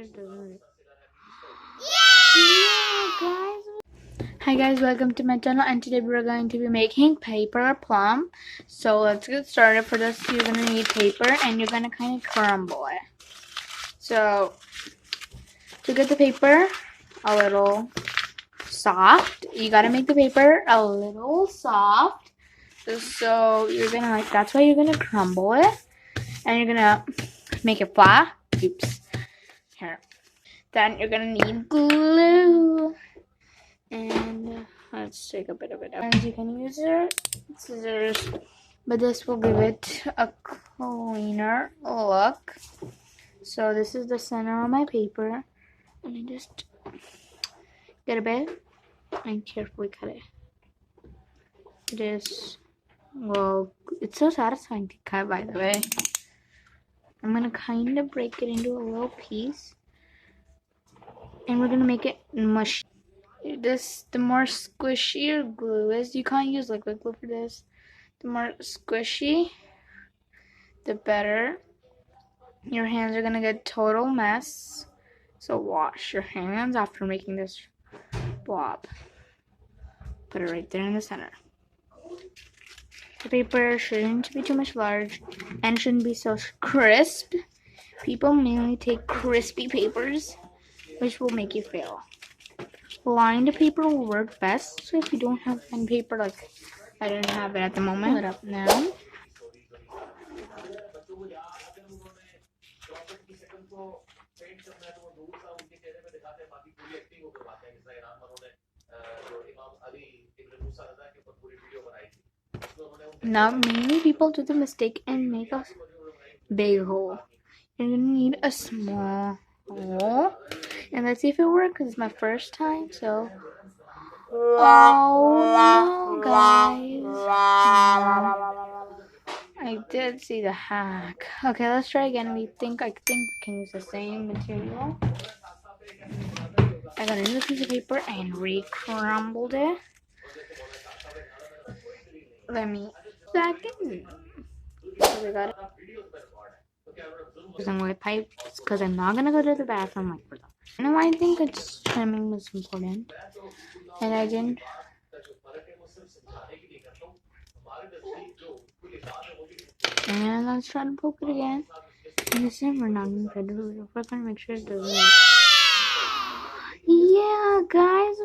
it doesn't. Yeah, guys. Hi guys, welcome to my channel, and today we're going to be making paper plum. So let's get started. For this, you're gonna need paper, and you're gonna kind of crumble it. So to get the paper a little soft, you gotta make the paper a little soft. So you're gonna that's why you're gonna crumble it, and you're gonna make it flat. Oops. Here. Then you're gonna need glue. And let's take a bit of it out. And you can use your scissors, but this will give it a cleaner look. So this is the center of my paper, and I just get a bit and carefully cut it. It is, well, it's so satisfying to cut, by the way. I'm gonna kind of break it into a little piece, and we're gonna make it mushy. The more squishy your glue is, you can't use liquid glue for this. The more squishy, the better. Your hands are gonna get total mess, so wash your hands after making this blob. Put it right there in the center. The paper shouldn't be too much large and shouldn't be so crisp. People mainly take crispy papers, which will make you fail. Lined paper will work best, so if you don't have lined paper, like I don't have it at the moment, pull it up now. Now, many people do the mistake and make a big hole. You're gonna need a small hole, and let's see if it works, because it's my first time. So, oh no, guys, I did see the hack. Okay, let's try again. I think we can use the same material. I got a new piece of paper and re-crumbled it. Let me back in. So we got it. Using wet pipes because I'm not gonna go to the bathroom like for that. No, I think it's trimming was important, and I didn't. And let's try to poke it again. And this time we're not gonna try to do it. We're gonna make sure it doesn't. Yeah, guys,